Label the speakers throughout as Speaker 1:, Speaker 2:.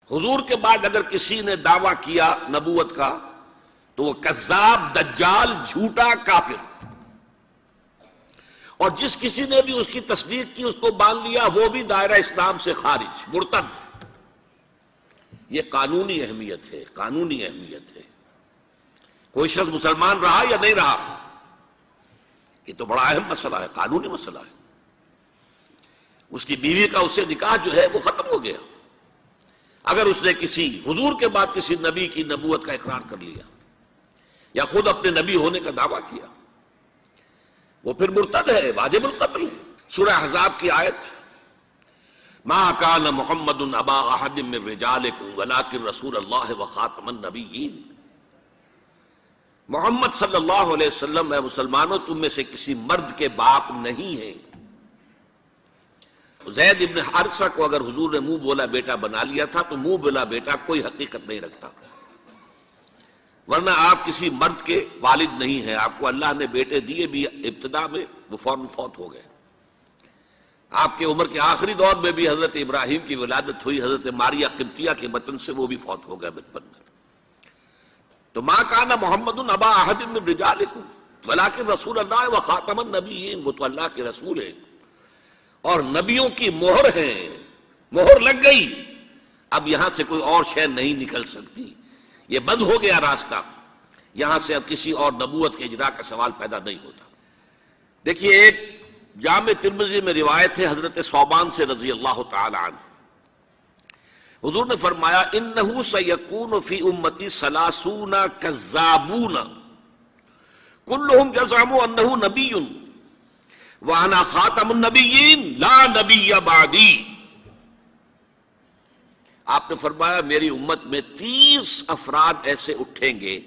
Speaker 1: حضور کے بعد اگر کسی نے دعویٰ کیا نبوت کا تو وہ کذاب، دجال، جھوٹا، کافر، اور جس کسی نے بھی اس کی تصدیق کی، اس کو مان لیا، وہ بھی دائرہ اسلام سے خارج، مرتد۔ یہ قانونی اہمیت ہے، قانونی اہمیت ہے۔ کوئی شخص مسلمان رہا یا نہیں رہا، یہ تو بڑا اہم مسئلہ ہے، قانونی مسئلہ ہے۔ اس کی بیوی کا اس سے نکاح جو ہے وہ ختم ہو گیا اگر اس نے کسی حضور کے بعد کسی نبی کی نبوت کا اقرار کر لیا یا خود اپنے نبی ہونے کا دعویٰ کیا، وہ پھر مرتد ہے، واجب القتل ہے۔ سورہ احزاب کی آیت، ما کان محمد ابا احد من رجالکم ولکن رسول اللہ وخاتم النبیین۔ محمد صلی اللہ علیہ وسلم، اے مسلمانوں، تم میں سے کسی مرد کے باپ نہیں ہیں۔ زید ابن حارثہ کو اگر حضور نے منہ بولا بیٹا بنا لیا تھا تو منہ بولا بیٹا کوئی حقیقت نہیں رکھتا، ورنہ آپ کسی مرد کے والد نہیں ہیں۔ آپ کو اللہ نے بیٹے دیے بھی ابتدا میں، وہ فوراً فوت ہو گئے۔ آپ کے عمر کے آخری دور میں بھی حضرت ابراہیم کی ولادت ہوئی حضرت ماریہ قبطیہ کے بطن سے، وہ بھی فوت ہو گئے بچپن میں۔ تو ما کان محمد ابا احد من رجالکم ولکن رسول اللہ وخاتم النبیین، وہ تو اللہ کے رسول ہیں اور نبیوں کی مہر ہیں، مہر لگ گئی، اب یہاں سے کوئی اور شے نہیں نکل سکتی، یہ بند ہو گیا راستہ، یہاں سے اب کسی اور نبوت کے اجرا کا سوال پیدا نہیں ہوتا۔ دیکھیے، ایک جامع ترمذی میں روایت ہے حضرت ثوبان سے رضی اللہ تعالی عنہ، حضور نے فرمایا انہ سیکون فی امتی ثلاثون کذابون کلہم یزعم انہ نبی وَأَنَا خَاتَمُ النَّبِيِّينَ لَا نَبِيَّ بَعْدِي۔ آپ نے فرمایا میری امت میں 30 افراد ایسے اٹھیں گے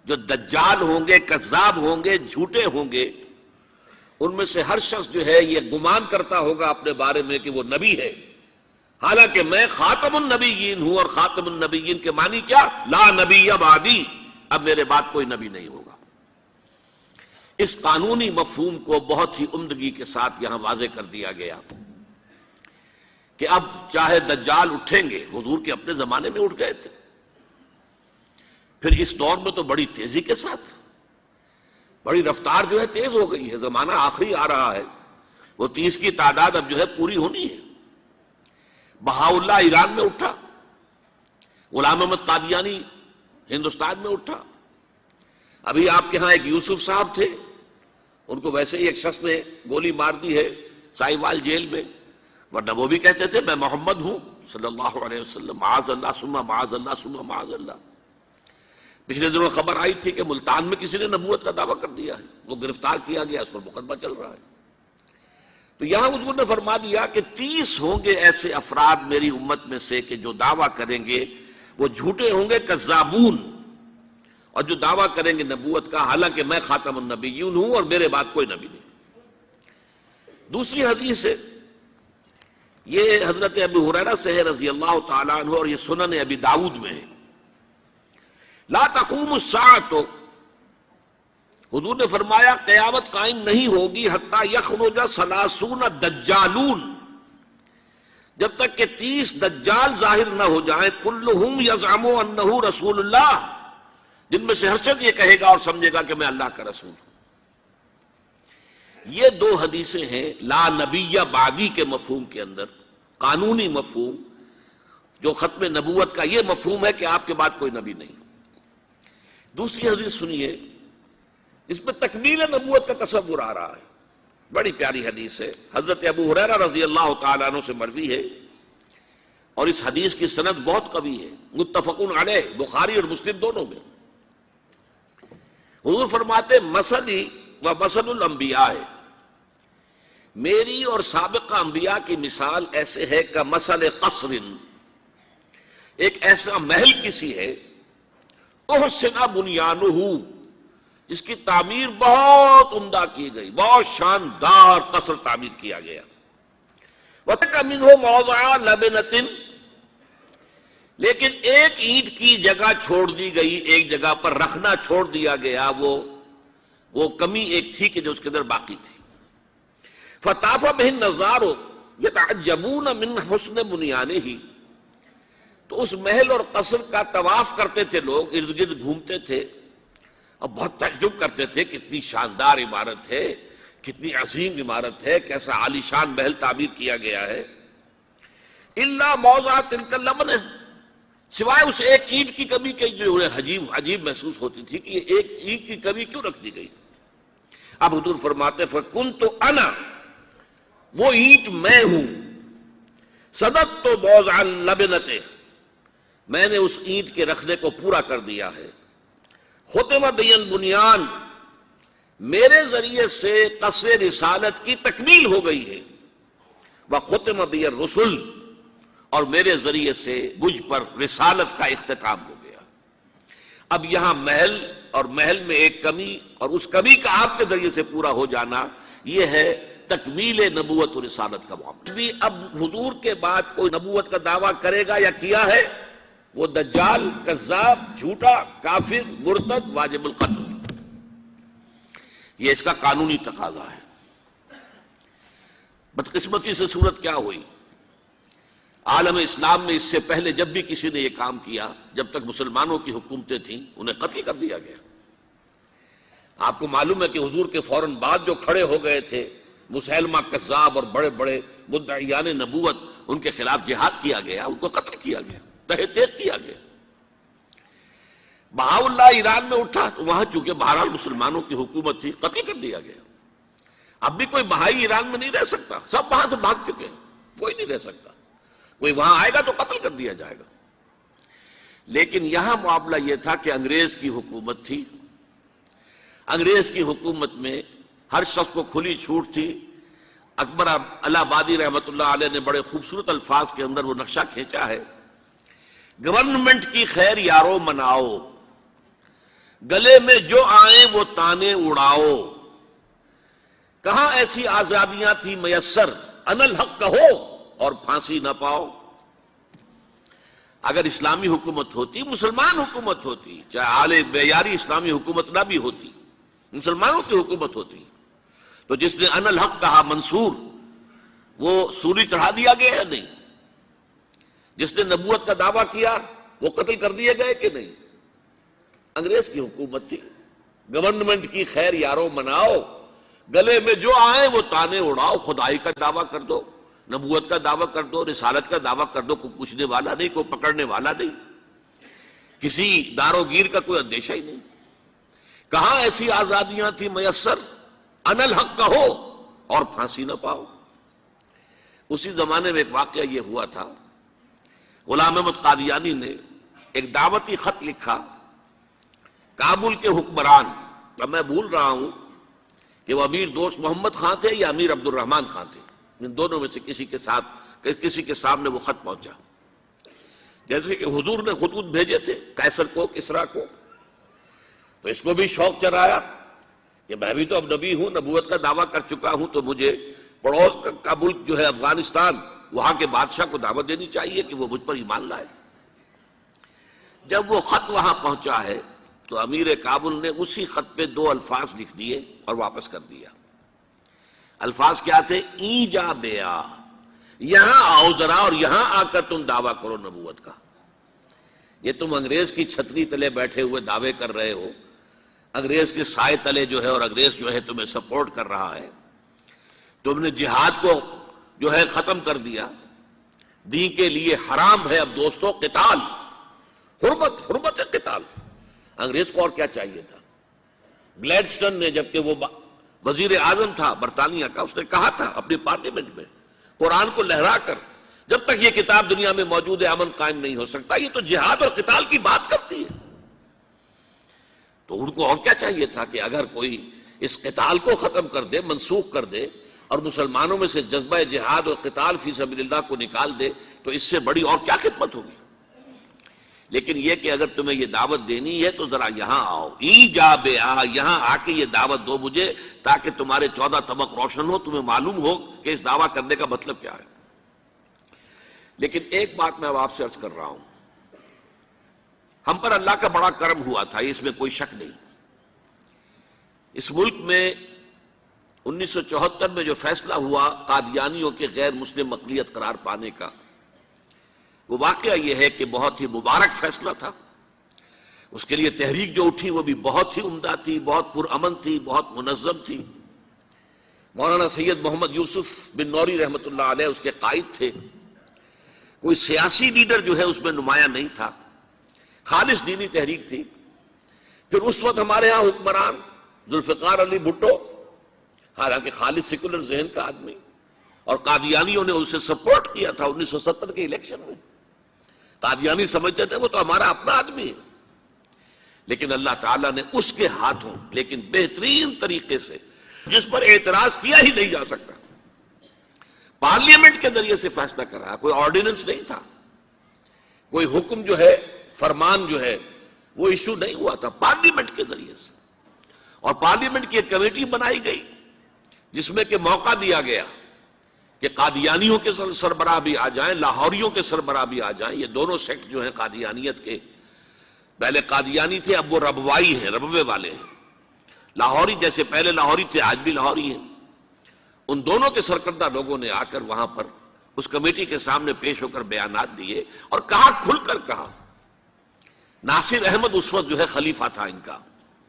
Speaker 1: جو دجال ہوں گے، کذاب ہوں گے، جھوٹے ہوں گے۔ ان میں سے ہر شخص جو ہے یہ گمان کرتا ہوگا اپنے بارے میں کہ وہ نبی ہے، حالانکہ میں خاتم النبیین ہوں، اور خاتم النبیین کے معنی کیا؟ لا نبی بعدی، اب میرے بعد کوئی نبی نہیں ہوگا۔ اس قانونی مفہوم کو بہت ہی عمدگی کے ساتھ یہاں واضح کر دیا گیا کہ اب چاہے دجال اٹھیں گے، حضور کے اپنے زمانے میں اٹھ گئے تھے، پھر اس دور میں تو بڑی تیزی کے ساتھ، بڑی رفتار جو ہے تیز ہو گئی ہے، زمانہ آخری آ رہا ہے، وہ 30 کی تعداد اب جو ہے پوری ہونی ہے۔ بہاءاللہ ایران میں اٹھا، غلام احمد قادیانی ہندوستان میں اٹھا، ابھی آپ کے ہاں ایک یوسف صاحب تھے، ان کو ویسے ہی ایک شخص نے گولی مار دی ہے سائیوال جیل میں، ورنہ وہ بھی کہتے تھے میں محمد ہوں صلی اللہ علیہ وسلم، معاذ اللہ ثم معاذ اللہ ثم معاذ اللہ۔ پچھلے دنوں خبر آئی تھی کہ ملتان میں کسی نے نبوت کا دعویٰ کر دیا ہے، وہ گرفتار کیا گیا، اس پر مقدمہ چل رہا ہے۔ تو یہاں حضور نے فرما دیا کہ 30 ہوں گے ایسے افراد میری امت میں سے کہ جو دعویٰ کریں گے وہ جھوٹے ہوں گے، کذابون، اور جو دعویٰ کریں گے نبوت کا، حالانکہ میں خاتم النبیین ہوں اور میرے بعد کوئی نبی نہیں۔ دوسری حدیث ہے، یہ حضرت ابو ہریرہ سے ہے رضی اللہ تعالیٰ عنہ، اور یہ سنن ابی داؤد میں ہے۔ لا تقوم الساعۃ، حضور نے فرمایا قیامت قائم نہیں ہوگی حتی یخرج 30 دجالون، جب تک کہ 30 دجال ظاہر نہ ہو جائیں، کلہم یزعم انہ رسول اللہ، جن میں سے ہر شخص یہ کہے گا اور سمجھے گا کہ میں اللہ کا رسول ہوں۔ یہ دو حدیثیں ہیں لا نبی بعدی کے مفہوم کے اندر، قانونی مفہوم، جو ختم نبوت کا یہ مفہوم ہے کہ آپ کے بعد کوئی نبی نہیں۔ دوسری حدیث سنیے، اس میں تکمیل نبوت کا تصور آ رہا ہے، بڑی پیاری حدیث ہے، حضرت ابو ہریرہ رضی اللہ تعالیٰ عنہ سے مروی ہے، اور اس حدیث کی سند بہت قوی ہے، متفقون علیہ، بخاری اور مسلم دونوں میں۔ حضور فرماتے مثلی و مثل الانبیاء، میری اور سابقہ انبیاء کی مثال ایسے ہے کہ مثل قصر، ایک ایسا محل کسی ہے، احسن بنیانہ، جس کی تعمیر بہت عمدہ کی گئی، بہت شاندار قصر تعمیر کیا گیا، وَتَكَ مِنْهُ مَوْضَعَ لَبْنَةٍ، لیکن ایک اینٹ کی جگہ چھوڑ دی گئی، ایک جگہ پر رکھنا چھوڑ دیا گیا، وہ کمی ایک تھی کہ جو اس کے اندر باقی تھی۔ فَطَافَ بِهِ النَّظَارُ يَتَعَجَّبُونَ مِنْ حُسْنِ بُنْيَانِهِ، تو اس محل اور قصر کا طواف کرتے تھے لوگ، ارد گرد گھومتے تھے اور بہت تعجب کرتے تھے، کتنی شاندار عمارت ہے، کتنی عظیم عمارت ہے، کیسا عالیشان محل تعمیر کیا گیا ہے۔ الا موضع تلک اللبنہ، سوائے اس ایک اینٹ کی کمی کے جو انہیں عجیب محسوس ہوتی تھی کہ یہ ایک اینٹ کی کمی کیوں رکھ دی گئی۔ اب حضور فرماتے فکنت انا، وہ اینٹ میں ہوں، صدقت موضع اللبنۃ، میں نے اس اینٹ کے رکھنے کو پورا کر دیا ہے۔ ختم بی البنیان، میرے ذریعے سے قصر رسالت کی تکمیل ہو گئی ہے۔ وختم بی الرسل، اور میرے ذریعے سے مجھ پر رسالت کا اختتام ہو گیا۔ اب یہاں محل اور محل میں ایک کمی اور اس کمی کا آپ کے ذریعے سے پورا ہو جانا، یہ ہے تکمیل نبوت و رسالت کا معاملہ۔ بھی اب حضور کے بعد کوئی نبوت کا دعویٰ کرے گا یا کیا ہے، وہ دجال، کذاب، جھوٹا، کافر، مرتد، واجب القتل، یہ اس کا قانونی تقاضا ہے۔ بدقسمتی سے صورت کیا ہوئی، عالم اسلام میں اس سے پہلے جب بھی کسی نے یہ کام کیا، جب تک مسلمانوں کی حکومتیں تھیں، انہیں قتل کر دیا گیا۔ آپ کو معلوم ہے کہ حضور کے فوراً بعد جو کھڑے ہو گئے تھے مسیلمہ کذاب اور بڑے بڑے مدعیان نبوت، ان کے خلاف جہاد کیا گیا، ان کو قتل کیا گیا، تہہ تیغ کیا گیا۔ بہاءاللہ ایران میں اٹھا تو وہاں چونکہ بہرحال مسلمانوں کی حکومت تھی، قتل کر دیا گیا۔ اب بھی کوئی بہائی ایران میں نہیں رہ سکتا، سب وہاں سے بھاگ چکے ہیں، کوئی نہیں رہ سکتا، کوئی وہاں آئے گا تو قتل کر دیا جائے گا۔ لیکن یہاں معاملہ یہ تھا کہ انگریز کی حکومت تھی، انگریز کی حکومت میں ہر شخص کو کھلی چھوٹ تھی۔ اکبر الہ آبادی رحمت اللہ علیہ نے بڑے خوبصورت الفاظ کے اندر وہ نقشہ کھینچا ہے، گورنمنٹ کی خیر یارو مناؤ، گلے میں جو آئیں وہ تانے اڑاؤ، کہاں ایسی آزادیاں تھی میسر، ان الحق کہو اور پھانسی نہ پاؤ۔ اگر اسلامی حکومت ہوتی، مسلمان حکومت ہوتی، چاہے اعلی معیاری اسلامی حکومت نہ بھی ہوتی، مسلمانوں کی حکومت ہوتی، تو جس نے ان الحق کہا منصور، وہ سولی چڑھا دیا گیا یا نہیں؟ جس نے نبوت کا دعویٰ کیا وہ قتل کر دیے گئے کہ نہیں؟ انگریز کی حکومت تھی، گورنمنٹ کی خیر یارو مناؤ، گلے میں جو آئے وہ تانے اڑاؤ، خدائی کا دعویٰ کر دو، نبوت کا دعویٰ کر دو، رسالت کا دعویٰ کر دو، کوئی پوچھنے والا نہیں، کوئی پکڑنے والا نہیں، کسی دار و گیر کا کوئی اندیشہ ہی نہیں۔ کہاں ایسی آزادیاں تھی میسر، ان الحق کہو اور پھانسی نہ پاؤ۔ اسی زمانے میں ایک واقعہ یہ ہوا تھا، غلام احمد قادیانی نے ایک دعوتی خط لکھا کابل کے حکمران، اب میں بھول رہا ہوں کہ وہ امیر دوست محمد خان تھے یا امیر عبد الرحمن خان تھے، ان دونوں میں سے کسی کے سامنے وہ خط پہنچا۔ جیسے کہ حضور نے خطوط بھیجے تھے قیصر کو، کسریٰ کو، تو اس کو بھی شوق چرایا کہ میں بھی تو اب نبی ہوں، نبوت کا دعویٰ کر چکا ہوں، تو مجھے پڑوس کا ملک جو ہے افغانستان، وہاں کے بادشاہ کو دعوت دینی چاہیے کہ وہ مجھ پر ایمان لائے۔ جب وہ خط وہاں پہنچا ہے تو امیر کابل نے اسی خط پہ 2 الفاظ لکھ دیے اور واپس کر دیا۔ الفاظ کیا تھے؟ ای جا بیا، یہاں آؤ ذرا اور یہاں آ کر تم دعویٰ کرو نبوت کا۔ یہ تم انگریز کی چھتری تلے بیٹھے ہوئے دعوے کر رہے ہو، انگریز کے سائے تلے جو ہے، اور انگریز جو ہے تمہیں سپورٹ کر رہا ہے، تم نے جہاد کو جو ہے ختم کر دیا، دین کے لیے حرام ہے اب دوستو قتال، حرمت ہے قتال۔ انگریز کو اور کیا چاہیے تھا؟ گلیڈسٹن نے، جبکہ وہ وزیر اعظم تھا برطانیہ کا، اس نے کہا تھا اپنی پارلیمنٹ میں قرآن کو لہرا کر، جب تک یہ کتاب دنیا میں موجود ہے امن قائم نہیں ہو سکتا۔ یہ تو جہاد اور قتال کی بات کرتی ہے، تو ان کو اور کیا چاہیے تھا کہ اگر کوئی اس قتال کو ختم کر دے، منسوخ کر دے، اور مسلمانوں میں سے جذبہ جہاد اور قتال فی سبیل اللہ کو نکال دے، تو اس سے بڑی اور کیا خدمت ہوگی؟ لیکن یہ کہ اگر تمہیں یہ دعوت دینی ہے تو ذرا یہاں آؤ، ای جا بے آ، یہاں آ کے یہ دعوت دو مجھے، تاکہ تمہارے 14 طبق روشن ہو، تمہیں معلوم ہو کہ اس دعویٰ کرنے کا مطلب کیا ہے۔ لیکن ایک بات میں اب آپ سے عرض کر رہا ہوں، ہم پر اللہ کا بڑا کرم ہوا تھا، اس میں کوئی شک نہیں۔ اس ملک میں 1974 میں جو فیصلہ ہوا قادیانیوں کے غیر مسلم اقلیت قرار پانے کا، وہ واقعہ یہ ہے کہ بہت ہی مبارک فیصلہ تھا. اس کے لیے تحریک جو اٹھی وہ بھی بہت ہی عمدہ تھی، بہت پرامن تھی، بہت منظم تھی. مولانا سید محمد یوسف بن نوری رحمۃ اللہ علیہ اس کے قائد تھے. کوئی سیاسی لیڈر جو ہے اس میں نمایاں نہیں تھا، خالص دینی تحریک تھی. پھر اس وقت ہمارے ہاں حکمران ذوالفقار علی بھٹو، حالانکہ خالص سیکولر ذہن کا آدمی، اور قادیانیوں نے اسے سپورٹ کیا تھا 1970 کے الیکشن میں. قادیانی سمجھتے تھے وہ تو ہمارا اپنا آدمی ہے. لیکن اللہ تعالیٰ نے اس کے ہاتھوں لیکن بہترین طریقے سے، جس پر اعتراض کیا ہی نہیں جا سکتا، پارلیمنٹ کے ذریعے سے فیصلہ کرا. کوئی آرڈیننس نہیں تھا، کوئی حکم جو ہے، فرمان جو ہے وہ ایشو نہیں ہوا تھا، پارلیمنٹ کے ذریعے سے. اور پارلیمنٹ کی ایک کمیٹی بنائی گئی جس میں کہ موقع دیا گیا کہ قادیانیوں کے سربراہ بھی آ جائیں، لاہوریوں کے سربراہ بھی آ جائیں. یہ دونوں سیکٹ جو ہیں قادیانیت کے، پہلے قادیانی تھے اب وہ ربوائی ہیں، ربوے والے ہیں. لاہوری جیسے پہلے لاہوری تھے آج بھی لاہوری ہیں. ان دونوں کے سرکردہ لوگوں نے آ کر وہاں پر اس کمیٹی کے سامنے پیش ہو کر بیانات دیے اور کہا، کھل کر کہا. ناصر احمد اس وقت جو ہے خلیفہ تھا ان کا،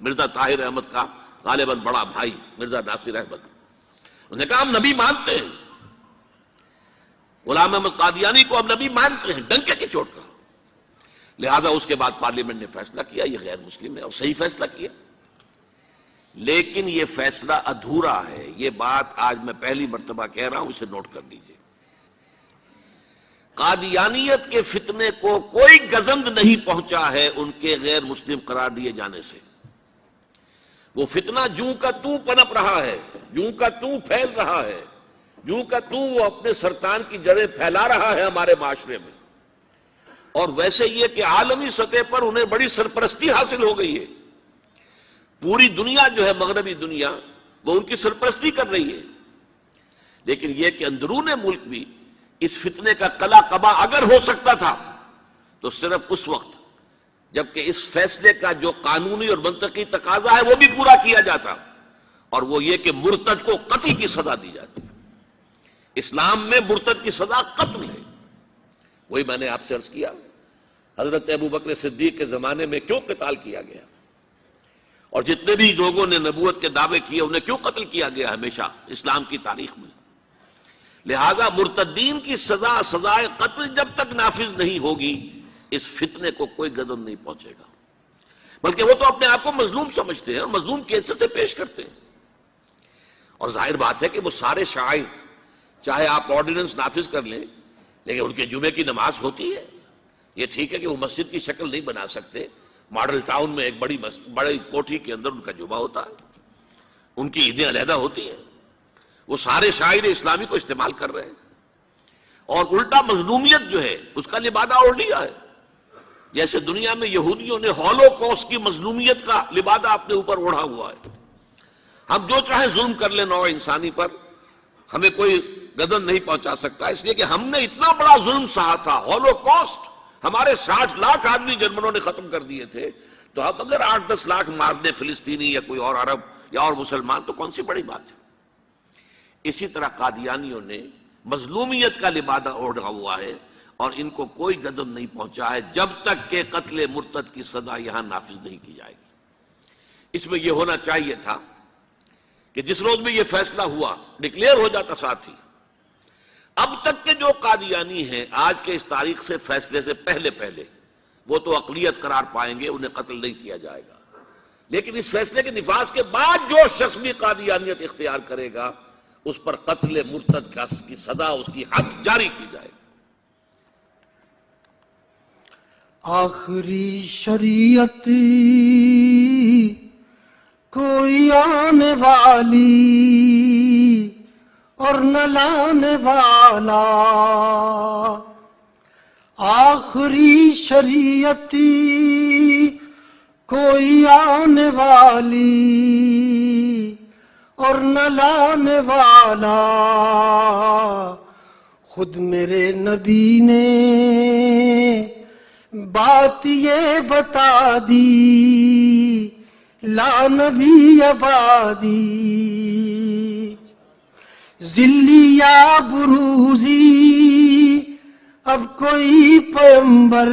Speaker 1: مرزا طاہر احمد کا غالباً بڑا بھائی مرزا ناصر احمد. انہوں نے کہا ہم نبی مانتے ہیں، غلام احمد قادیانی کو ہم نبی مانتے ہیں، ڈنکے کی چوٹ کہا. لہذا اس کے بعد پارلیمنٹ نے فیصلہ کیا یہ غیر مسلم ہے، اور صحیح فیصلہ کیا. لیکن یہ فیصلہ ادھورا ہے. یہ بات آج میں پہلی مرتبہ کہہ رہا ہوں، اسے نوٹ کر لیجئے. قادیانیت کے فتنے کو کوئی گزند نہیں پہنچا ہے ان کے غیر مسلم قرار دیے جانے سے. وہ فتنہ جوں کا توں پنپ رہا ہے، جوں کا توں پھیل رہا ہے، جوں کا توں وہ اپنے سرطان کی جڑیں پھیلا رہا ہے ہمارے معاشرے میں. اور ویسے یہ کہ عالمی سطح پر انہیں بڑی سرپرستی حاصل ہو گئی ہے. پوری دنیا جو ہے، مغربی دنیا، وہ ان کی سرپرستی کر رہی ہے. لیکن یہ کہ اندرون ملک بھی اس فتنے کا قلع قبا اگر ہو سکتا تھا تو صرف اس وقت جبکہ اس فیصلے کا جو قانونی اور منطقی تقاضا ہے وہ بھی پورا کیا جاتا، اور وہ یہ کہ مرتد کو قتل کی سزا دی جاتی. اسلام میں مرتد کی سزا قتل ہے. وہی میں نے آپ سے عرض کیا، حضرت ابو بکر صدیق کے زمانے میں کیوں قتال کیا گیا، اور جتنے بھی لوگوں نے نبوت کے دعوے کیے انہیں کیوں قتل کیا گیا ہمیشہ اسلام کی تاریخ میں. لہذا مرتدین کی سزا، سزائے قتل جب تک نافذ نہیں ہوگی اس فتنے کو کوئی گزند نہیں پہنچے گا. بلکہ وہ تو اپنے آپ کو مظلوم سمجھتے ہیں اور مظلوم کی حیثیت سے پیش کرتے ہیں. اور ظاہر بات ہے کہ وہ سارے شاعر، چاہے آپ آرڈیننس نافذ کر لیں، لیکن ان کے جمعے کی نماز ہوتی ہے. یہ ٹھیک ہے کہ وہ مسجد کی شکل نہیں بنا سکتے، ماڈل ٹاؤن میں ایک بڑی کوٹھی کے اندر ان کا جمعہ ہوتا ہے، ان کی عیدیں علیحدہ ہوتی ہیں. وہ سارے شاعر اسلامی کو استعمال کر رہے ہیں، اور الٹا مظلومیت جو ہے اس کا لبادہ اوڑھ لیا ہے. جیسے دنیا میں یہودیوں نے ہولوکوسٹ کی مظلومیت کا لبادہ اپنے اوپر اوڑھا ہوا ہے. ہم جو چاہے ظلم کر لیں نوع انسانی پر، ہمیں کوئی گزند نہیں پہنچا سکتا، اس لیے کہ ہم نے اتنا بڑا ظلم سہا تھا. ہولوکوسٹ ہمارے 60 لاکھ آدمی جرمنوں نے ختم کر دیے تھے، تو ہم اگر 8-10 لاکھ مار دیں فلسطینی یا کوئی اور عرب یا اور مسلمان تو کون سی بڑی بات ہے. اسی طرح قادیانیوں نے مظلومیت کا لبادہ اوڑھا ہوا ہے، اور ان کو کوئی گزند نہیں پہنچا ہے جب تک کہ قتل مرتد کی سزا یہاں نافذ نہیں کی جائے گی. اس میں یہ ہونا چاہیے تھا کہ جس روز میں یہ فیصلہ ہوا ڈکلیئر ہو جاتا ساتھ ہی. اب تک کے جو قادیانی ہیں آج کے اس تاریخ سے فیصلے سے پہلے وہ تو اقلیت قرار پائیں گے، انہیں قتل نہیں کیا جائے گا. لیکن اس فیصلے کے نفاذ کے بعد جو شخص بھی قادیانیت اختیار کرے گا اس پر قتل مرتد کی سزا، اس کی حد جاری کی جائے گی.
Speaker 2: آخری شریعت کوئی آنے والی اور نہ لانے والا، آخری شریعت کوئی آنے والی اور نہ لانے والا. خود میرے نبی نے بات یہ بتا دی، لا نبی آبادی. ذلی یا بروزی اب کوئی پیغمبر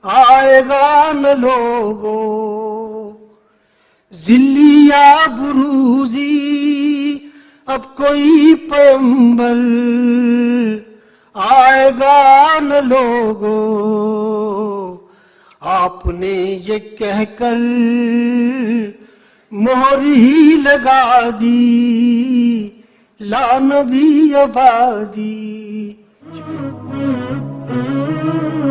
Speaker 2: آئے گا نہ لوگو، ذلی یا بروزی اب کوئی پیغمبر آئے گا نہ لوگو، آپ نے یہ کہہ کر مہر ہی لگا دی، لا نبی آبادی۔